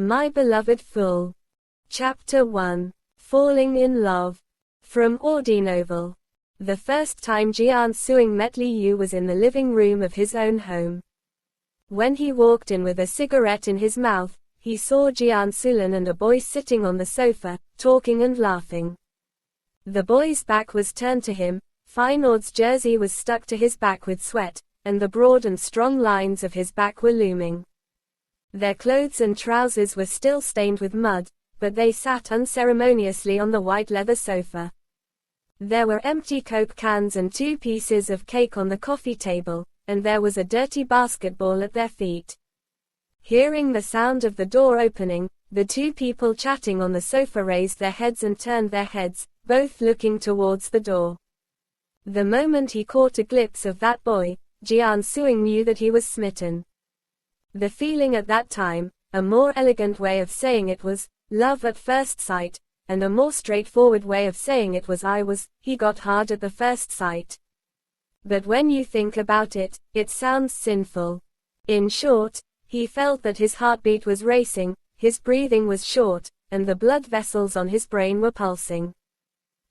My beloved fool. Chapter 1. Falling in Love. From AudiNovel. The first time Jian Suiying met Li Yu was in the living room of his own home. When he walked in with a cigarette in his mouth, he saw Jian Suiying and a boy sitting on the sofa, talking and laughing. The boy's back was turned to him, Feyenoord's jersey was stuck to his back with sweat, and the broad and strong lines of his back were looming. Their clothes and trousers were still stained with mud, but they sat unceremoniously on the white leather sofa. There were empty Coke cans and 2 pieces of cake on the coffee table, and there was a dirty basketball at their feet. Hearing the sound of the door opening, the 2 people chatting on the sofa raised their heads and turned their heads, both looking towards the door. The moment he caught a glimpse of that boy, Jian Suiying knew that he was smitten. The feeling at that time, a more elegant way of saying it was, love at first sight, and a more straightforward way of saying it was he got hard at the first sight. But when you think about it, it sounds sinful. In short, he felt that his heartbeat was racing, his breathing was short, and the blood vessels on his brain were pulsing.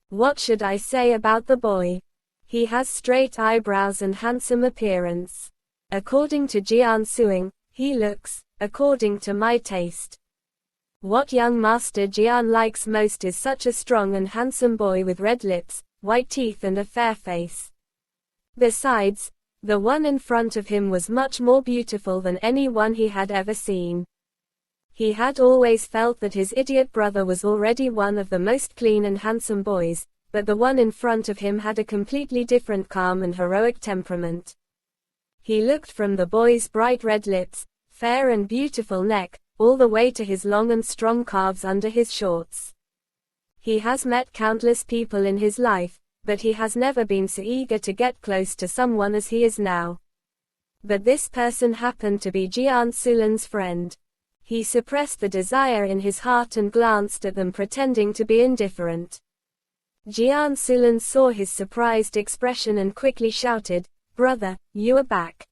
What should I say about the boy? He has straight eyebrows and handsome appearance. According to Jian Suiying, he looks, according to my taste. What young master Jian likes most is such a strong and handsome boy with red lips, white teeth and a fair face. Besides, the one in front of him was much more beautiful than any one he had ever seen. He had always felt that his idiot brother was already one of the most clean and handsome boys, but the one in front of him had a completely different calm and heroic temperament. He looked from the boy's bright red lips, fair and beautiful neck, all the way to his long and strong calves under his shorts. He has met countless people in his life, but he has never been so eager to get close to someone as he is now. But this person happened to be Jian Suiying's friend. He suppressed the desire in his heart and glanced at them pretending to be indifferent. Jian Suiying saw his surprised expression and quickly shouted, "Brother, you are back."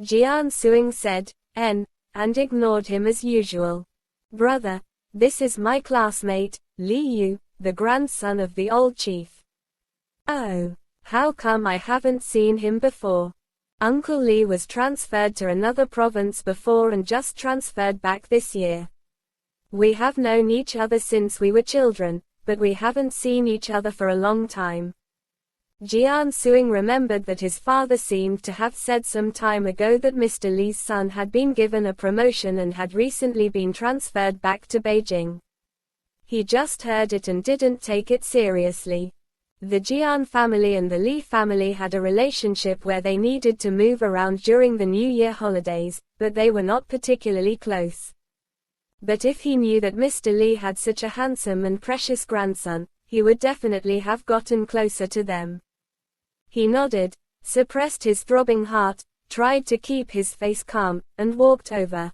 Jian Suiying said, "N," and ignored him as usual. "Brother, this is my classmate, Li Yu, the grandson of the old chief." "Oh, how come I haven't seen him before? Uncle Li was transferred to another province before and just transferred back this year. We have known each other since we were children, but we haven't seen each other for a long time." Jian Suiying remembered that his father seemed to have said some time ago that Mr. Li's son had been given a promotion and had recently been transferred back to Beijing. He just heard it and didn't take it seriously. The Jian family and the Li family had a relationship where they needed to move around during the New Year holidays, but they were not particularly close. But if he knew that Mr. Li had such a handsome and precious grandson, he would definitely have gotten closer to them. He nodded, suppressed his throbbing heart, tried to keep his face calm, and walked over.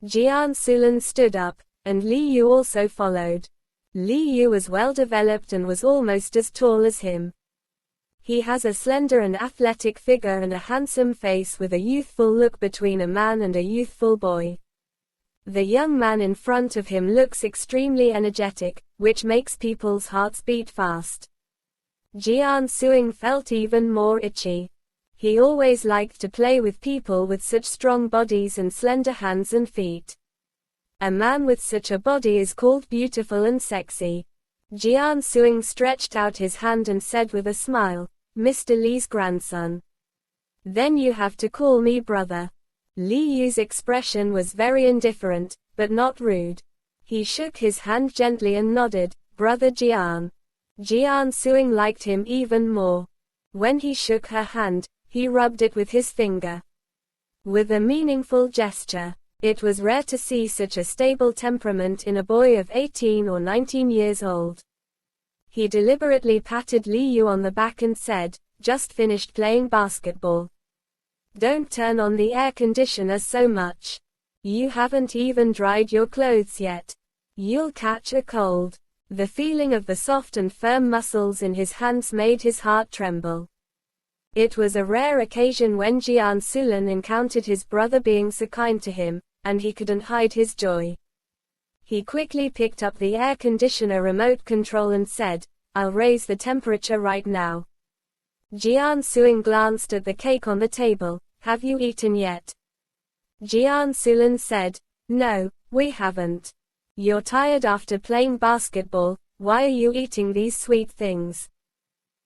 Jian Suiying stood up, and Li Yu also followed. Li Yu was well developed and was almost as tall as him. He has a slender and athletic figure and a handsome face with a youthful look between a man and a youthful boy. The young man in front of him looks extremely energetic, which makes people's hearts beat fast. Jian Suiying felt even more itchy. He always liked to play with people with such strong bodies and slender hands and feet. A man with such a body is called beautiful and sexy. Jian Suiying stretched out his hand and said with a smile, "Mr. Li's grandson. Then you have to call me brother." Li Yu's expression was very indifferent, but not rude. He shook his hand gently and nodded, "Brother Jian." Jian Suiying liked him even more. When he shook her hand, he rubbed it with his finger. With a meaningful gesture. It was rare to see such a stable temperament in a boy of 18 or 19 years old. He deliberately patted Li Yu on the back and said, "Just finished playing basketball. Don't turn on the air conditioner so much. You haven't even dried your clothes yet. You'll catch a cold." The feeling of the soft and firm muscles in his hands made his heart tremble. It was a rare occasion when Jian Suiying encountered his brother being so kind to him, and he couldn't hide his joy. He quickly picked up the air conditioner remote control and said, "I'll raise the temperature right now." Jian Suiying glanced at the cake on the table. "Have you eaten yet?" Jian Suiying said, "No, we haven't. You're tired after playing basketball, why are you eating these sweet things?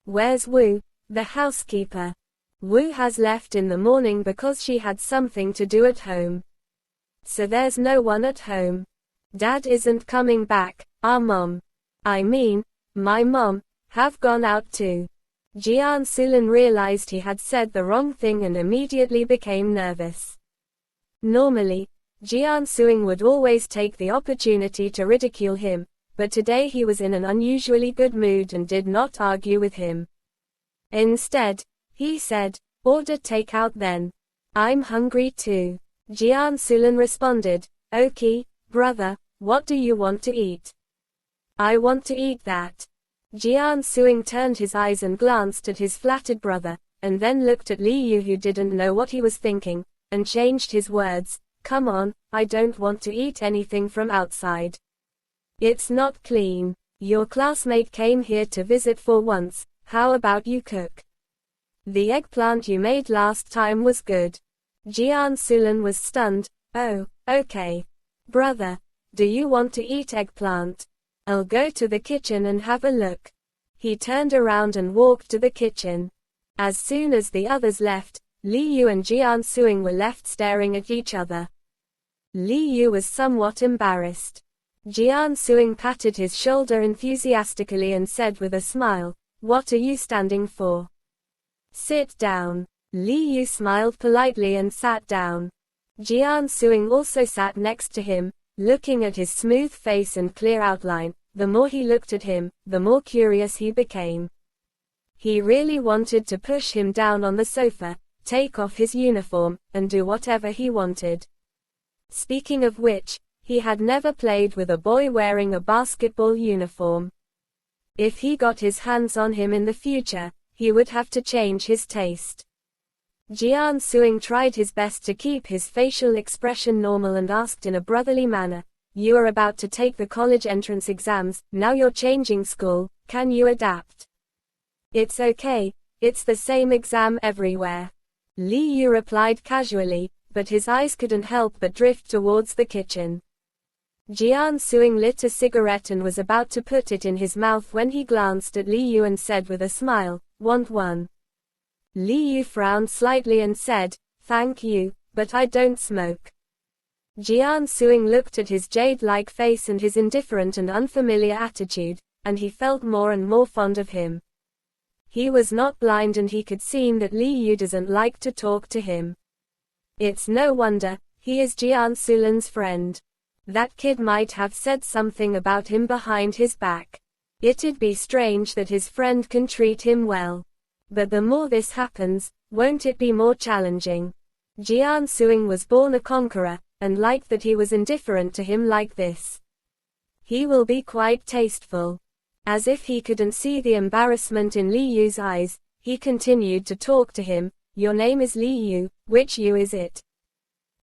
Where's Wu, the housekeeper?" "Wu has left in the morning because she had something to do at home. So there's no one at home. Dad isn't coming back, our mom, my mom, have gone out too." Jian Suiying realized he had said the wrong thing and immediately became nervous. Normally, Jian Suiying would always take the opportunity to ridicule him, but today he was in an unusually good mood and did not argue with him. Instead, he said, "Order takeout then. I'm hungry too." Jian Suiying responded, "Okay, brother, what do you want to eat?" "I want to eat that." Jian Suiying turned his eyes and glanced at his flattered brother, and then looked at Li Yu who didn't know what he was thinking, and changed his words, "Come on, I don't want to eat anything from outside. It's not clean. Your classmate came here to visit for once, how about you cook? The eggplant you made last time was good." Jian Suiying was stunned. "Oh, okay. Brother, do you want to eat eggplant? I'll go to the kitchen and have a look." He turned around and walked to the kitchen. As soon as the others left, Li Yu and Jian Suiying were left staring at each other. Li Yu was somewhat embarrassed. Jian Suiying patted his shoulder enthusiastically and said with a smile, "What are you standing for? Sit down." Li Yu smiled politely and sat down. Jian Suiying also sat next to him, looking at his smooth face and clear outline. The more he looked at him, the more curious he became. He really wanted to push him down on the sofa, take off his uniform, and do whatever he wanted. Speaking of which, he had never played with a boy wearing a basketball uniform. If he got his hands on him in the future, he would have to change his taste. Jian Suiying tried his best to keep his facial expression normal and asked in a brotherly manner, "You are about to take the college entrance exams, now you're changing school, can you adapt?" "It's okay, it's the same exam everywhere." Li Yu replied casually, but his eyes couldn't help but drift towards the kitchen. Jian Suiying lit a cigarette and was about to put it in his mouth when he glanced at Li Yu and said with a smile, "Want one?" Li Yu frowned slightly and said, "Thank you, but I don't smoke." Jian Suiying looked at his jade-like face and his indifferent and unfamiliar attitude, and he felt more and more fond of him. He was not blind and he could see that Li Yu doesn't like to talk to him. It's no wonder, he is Jian Suiying's friend. That kid might have said something about him behind his back. It'd be strange that his friend can treat him well. But the more this happens, won't it be more challenging? Jian Suiying was born a conqueror, and liked that he was indifferent to him like this. He will be quite tasteful. As if he couldn't see the embarrassment in Li Yu's eyes, he continued to talk to him. "Your name is Li Yu, which Yu is it?"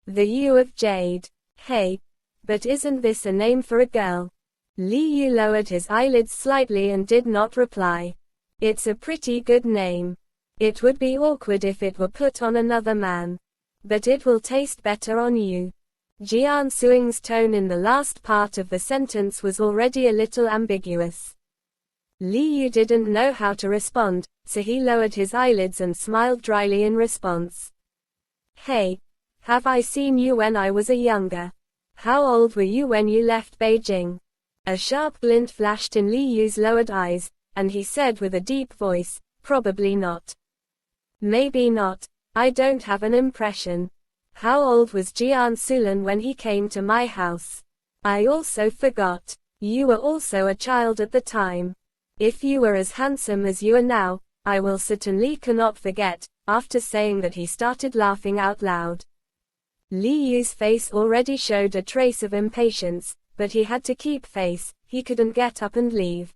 "The Yu of Jade." "Hey, but isn't this a name for a girl?" Li Yu lowered his eyelids slightly and did not reply. "It's a pretty good name. It would be awkward if it were put on another man. But it will taste better on you." Jian Suiying's tone in the last part of the sentence was already a little ambiguous. Li Yu didn't know how to respond, so he lowered his eyelids and smiled dryly in response. "Hey, have I seen you when I was a younger? How old were you when you left Beijing?" A sharp glint flashed in Li Yu's lowered eyes, and he said with a deep voice, "Probably not. Maybe not, I don't have an impression. How old was Jian Suiying when he came to my house? I also forgot. You were also a child at the time. If you were as handsome as you are now, I will certainly cannot forget." After saying that he started laughing out loud. Li Yu's face already showed a trace of impatience, but he had to keep face, he couldn't get up and leave.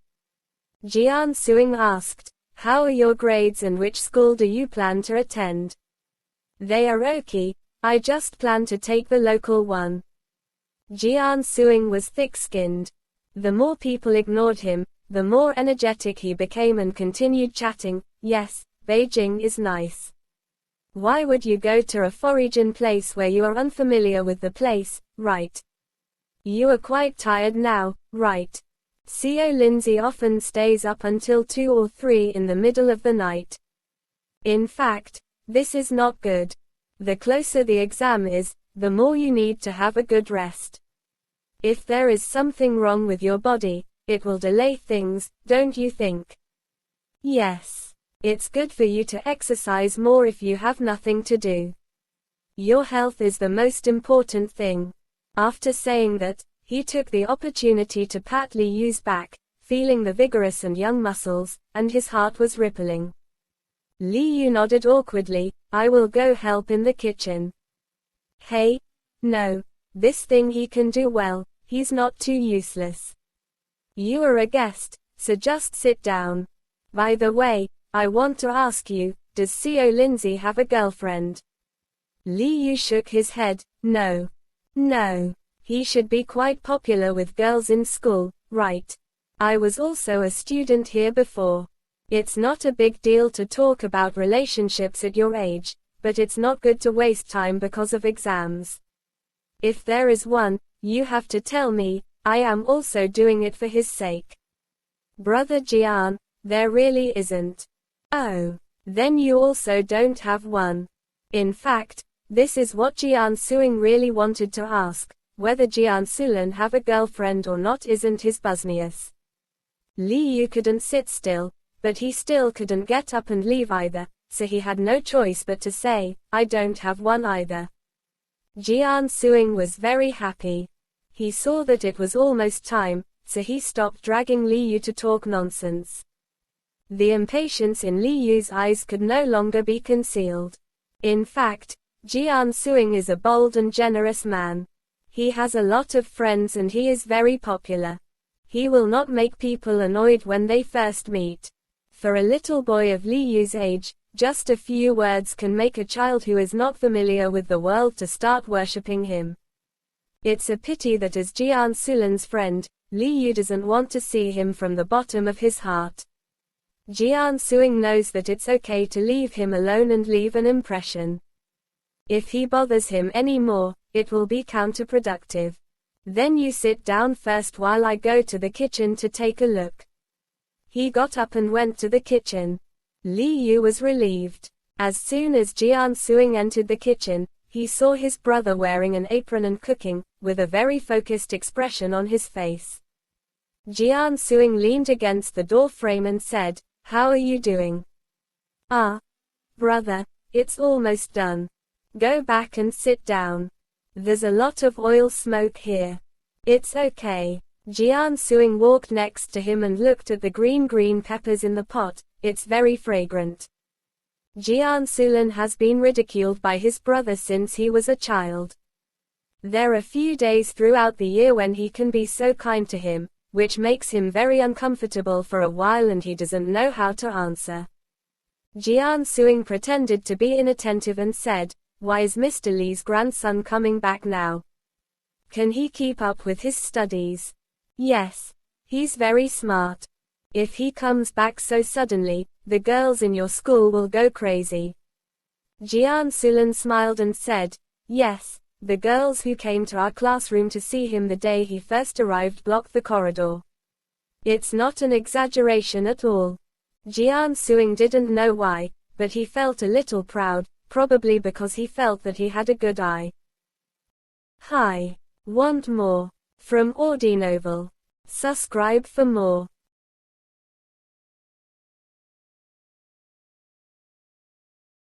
Jian Suiying asked, "How are your grades and which school do you plan to attend?" "They are okay, I just plan to take the local one. Jian Suiying was thick-skinned. The more people ignored him, the more energetic he became and continued chatting. Yes, Beijing is nice. Why would you go to a foreign place where you are unfamiliar with the place, right? You are quite tired now, right? CO Lindsay often stays up until 2 or 3 in the middle of the night. In fact, this is not good. The closer the exam is, the more you need to have a good rest. If there is something wrong with your body, it will delay things, don't you think? Yes. It's good for you to exercise more if you have nothing to do. Your health is the most important thing. After saying that, he took the opportunity to pat Li Yu's back, feeling the vigorous and young muscles, and his heart was rippling. Li Yu nodded awkwardly. I will go help in the kitchen. Hey? No. This thing he can do well, he's not too useless. You are a guest, so just sit down. By the way, I want to ask you, does CO Lindsay have a girlfriend? Li Yu shook his head. No. No. He should be quite popular with girls in school, right? I was also a student here before. It's not a big deal to talk about relationships at your age, but it's not good to waste time because of exams. If there is one, you have to tell me. I am also doing it for his sake. Brother Jian, there really isn't. Oh, then you also don't have one. In fact, this is what Jian Suiying really wanted to ask. Whether Jian Suiying have a girlfriend or not isn't his business. Li Yu couldn't sit still, but he still couldn't get up and leave either, so he had no choice but to say, I don't have one either. Jian Suiying was very happy. He saw that it was almost time, so he stopped dragging Li Yu to talk nonsense. The impatience in Li Yu's eyes could no longer be concealed. In fact, Jian Suiying is a bold and generous man. He has a lot of friends and he is very popular. He will not make people annoyed when they first meet. For a little boy of Li Yu's age, just a few words can make a child who is not familiar with the world to start worshipping him. It's a pity that as Jian Suiying's friend, Li Yu doesn't want to see him from the bottom of his heart. Jian Suiying knows that it's okay to leave him alone and leave an impression. If he bothers him anymore, it will be counterproductive. Then you sit down first while I go to the kitchen to take a look. He got up and went to the kitchen. Li Yu was relieved. As soon as Jian Suiying entered the kitchen, he saw his brother wearing an apron and cooking, with a very focused expression on his face. Jian Suiying leaned against the door frame and said, How are you doing? Ah, brother, it's almost done. Go back and sit down. There's a lot of oil smoke here. It's okay. Jian Suiying walked next to him and looked at the green peppers in the pot. It's very fragrant. Jian Suiying has been ridiculed by his brother since he was a child. There are few days throughout the year when he can be so kind to him, which makes him very uncomfortable for a while and he doesn't know how to answer. Jian Suiying pretended to be inattentive and said, Why is Mr. Li's grandson coming back now? Can he keep up with his studies? Yes. He's very smart. If he comes back so suddenly, the girls in your school will go crazy. Jian Suiying smiled and said, Yes. The girls who came to our classroom to see him the day he first arrived blocked the corridor. It's not an exaggeration at all. Jian Suiying didn't know why, but he felt a little proud, probably because he felt that he had a good eye. Hi. Want more? From AudiNovel. Subscribe for more.